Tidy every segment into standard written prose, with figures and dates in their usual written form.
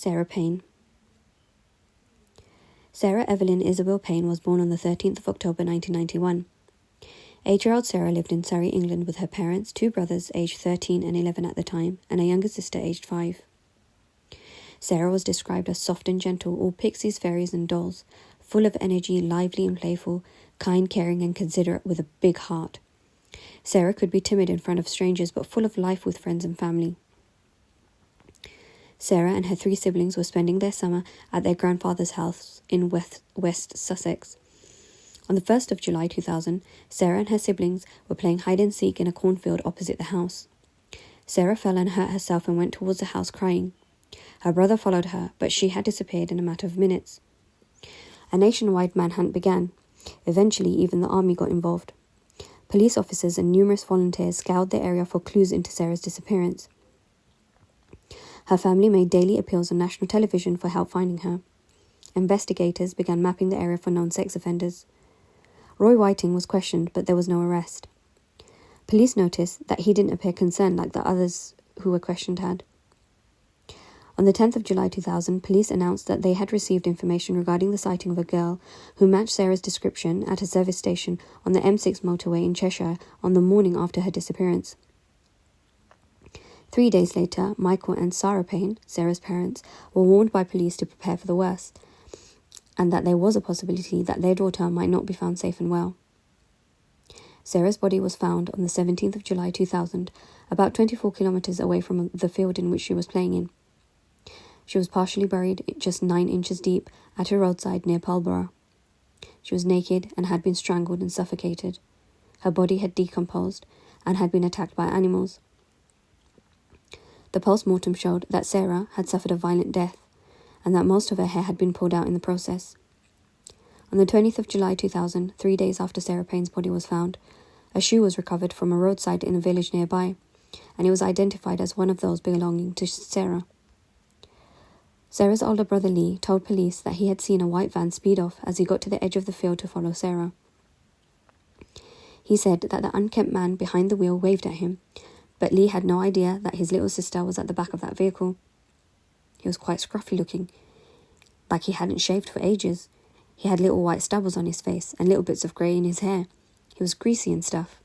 Sarah Payne. Sarah Evelyn Isabel Payne was born on the 13th of October 1991. 8-year-old Sarah lived in Surrey, England with her parents, 2 brothers aged 13 and 11 at the time, and a younger sister aged 5. Sarah was described as soft and gentle, all pixies, fairies and dolls, full of energy, lively and playful, kind, caring and considerate with a big heart. Sarah could be timid in front of strangers but full of life with friends and family. Sarah and her 3 siblings were spending their summer at their grandfather's house in West Sussex. On the 1st of July 2000, Sarah and her siblings were playing hide-and-seek in a cornfield opposite the house. Sarah fell and hurt herself and went towards the house crying. Her brother followed her, but she had disappeared in a matter of minutes. A nationwide manhunt began. Eventually, even the army got involved. Police officers and numerous volunteers scoured the area for clues into Sarah's disappearance. Her family made daily appeals on national television for help finding her. Investigators began mapping the area for known sex offenders. Roy Whiting was questioned, but there was no arrest. Police noticed that he didn't appear concerned like the others who were questioned had. On the 10th of July 2000, police announced that they had received information regarding the sighting of a girl who matched Sarah's description at a service station on the M6 motorway in Cheshire on the morning after her disappearance. 3 days later, Michael and Sarah Payne, Sarah's parents, were warned by police to prepare for the worst, and that there was a possibility that their daughter might not be found safe and well. Sarah's body was found on the 17th of July 2000, about 24 kilometres away from the field in which she was playing in. She was partially buried just 9 inches deep at a roadside near Pulborough. She was naked and had been strangled and suffocated. Her body had decomposed and had been attacked by animals. The post-mortem showed that Sarah had suffered a violent death and that most of her hair had been pulled out in the process. On the 20th of July 2000, 3 days after Sarah Payne's body was found, a shoe was recovered from a roadside in a village nearby, and it was identified as one of those belonging to Sarah. Sarah's older brother Lee told police that he had seen a white van speed off as he got to the edge of the field to follow Sarah. He said that the unkempt man behind the wheel waved at him, but Lee had no idea that his little sister was at the back of that vehicle. He was quite scruffy looking, like he hadn't shaved for ages. He had little white stubbles on his face and little bits of grey in his hair. He was greasy and stuff.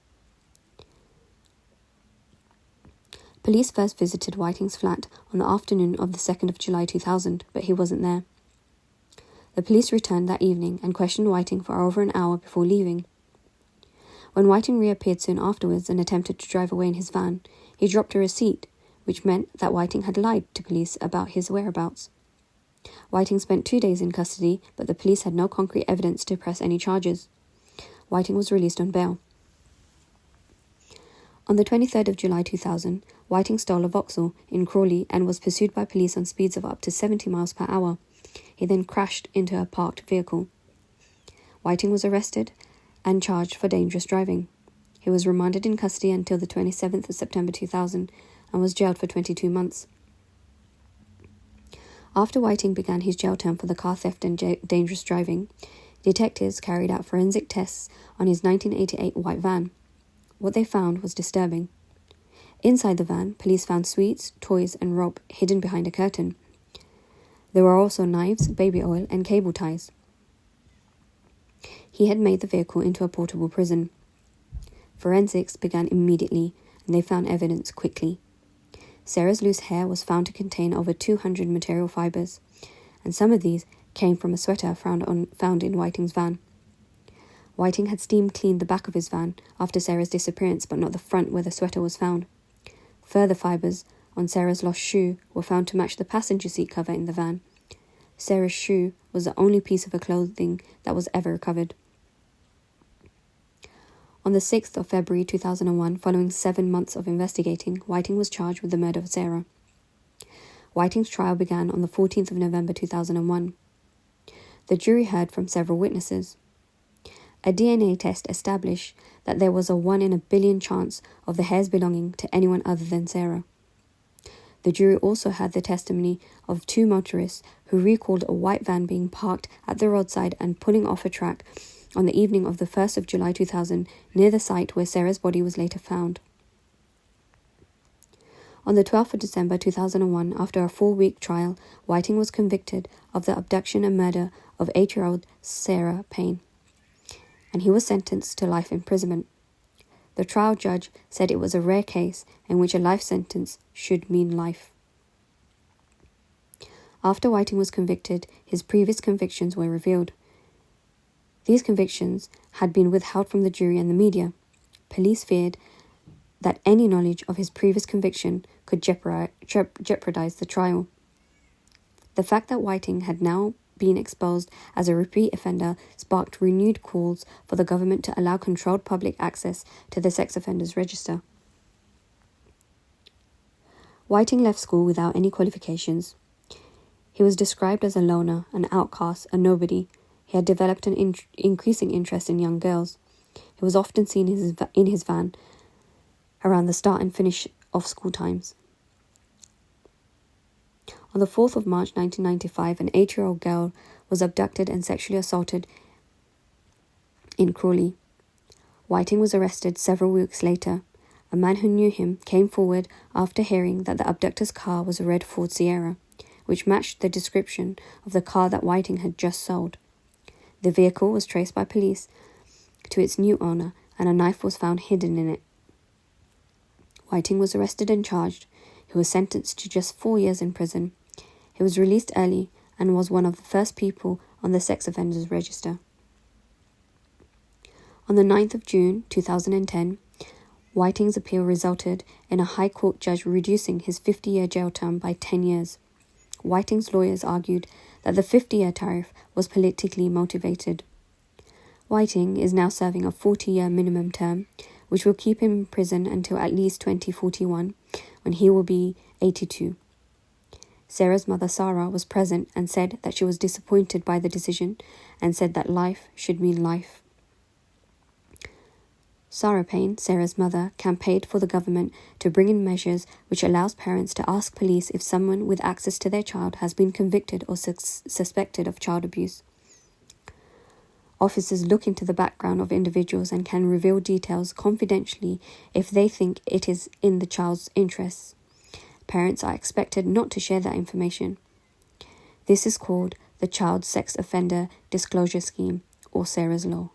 Police first visited Whiting's flat on the afternoon of the 2nd of July 2000, but he wasn't there. The police returned that evening and questioned Whiting for over an hour before leaving. When Whiting reappeared soon afterwards and attempted to drive away in his van, he dropped a receipt, which meant that Whiting had lied to police about his whereabouts. Whiting spent 2 days in custody, but the police had no concrete evidence to press any charges. Whiting was released on bail. On the 23rd of July 2000, Whiting stole a Vauxhall in Crawley and was pursued by police on speeds of up to 70 miles per hour. He then crashed into a parked vehicle. Whiting was arrested and charged for dangerous driving. He was remanded in custody until the 27th of September 2000 and was jailed for 22 months. After Whiting began his jail term for the car theft and dangerous driving, detectives carried out forensic tests on his 1988 white van. What they found was disturbing. Inside the van, police found sweets, toys and rope hidden behind a curtain. There were also knives, baby oil and cable ties. He had made the vehicle into a portable prison. Forensics began immediately, and they found evidence quickly. Sarah's loose hair was found to contain over 200 material fibres, and some of these came from a sweater found in Whiting's van. Whiting had steam cleaned the back of his van after Sarah's disappearance, but not the front where the sweater was found. Further fibres on Sarah's lost shoe were found to match the passenger seat cover in the van. Sarah's shoe was the only piece of her clothing that was ever recovered. On the 6th of February 2001, following 7 months of investigating, Whiting was charged with the murder of Sarah. Whiting's trial began on the 14th of November 2001. The jury heard from several witnesses. A DNA test established that there was a 1 in a billion chance of the hairs belonging to anyone other than Sarah. The jury also heard the testimony of 2 motorists who recalled a white van being parked at the roadside and pulling off a track on the evening of the 1st of July 2000 near the site where Sarah's body was later found. On the 12th of December 2001, after a 4-week trial, Whiting was convicted of the abduction and murder of 8-year-old Sarah Payne, and he was sentenced to life imprisonment. The trial judge said it was a rare case in which a life sentence should mean life. After Whiting was convicted, his previous convictions were revealed. These convictions had been withheld from the jury and the media. Police feared that any knowledge of his previous conviction could jeopardize the trial. The fact that Whiting had now been exposed as a repeat offender sparked renewed calls for the government to allow controlled public access to the sex offenders register. Whiting left school without any qualifications. He was described as a loner, an outcast, a nobody. He had developed an increasing interest in young girls. He was often seen in his van around the start and finish of school times. On the 4th of March 1995, an 8-year-old girl was abducted and sexually assaulted in Crawley. Whiting was arrested several weeks later. A man who knew him came forward after hearing that the abductor's car was a red Ford Sierra, which matched the description of the car that Whiting had just sold. The vehicle was traced by police to its new owner, and a knife was found hidden in it. Whiting was arrested and charged. He was sentenced to just 4 years in prison. He was released early and was one of the first people on the sex offenders register. On the 9th of June 2010, Whiting's appeal resulted in a High Court judge reducing his 50-year jail term by 10 years. Whiting's lawyers argued that the 50-year tariff was politically motivated. Whiting is now serving a 40-year minimum term, which will keep him in prison until at least 2041, when he will be 82. Sarah's mother, Sarah, was present and said that she was disappointed by the decision and said that life should mean life. Sarah Payne, Sarah's mother, campaigned for the government to bring in measures which allows parents to ask police if someone with access to their child has been convicted or suspected of child abuse. Officers look into the background of individuals and can reveal details confidentially if they think it is in the child's interests. Parents are expected not to share that information. This is called the Child Sex Offender Disclosure Scheme, or Sarah's Law.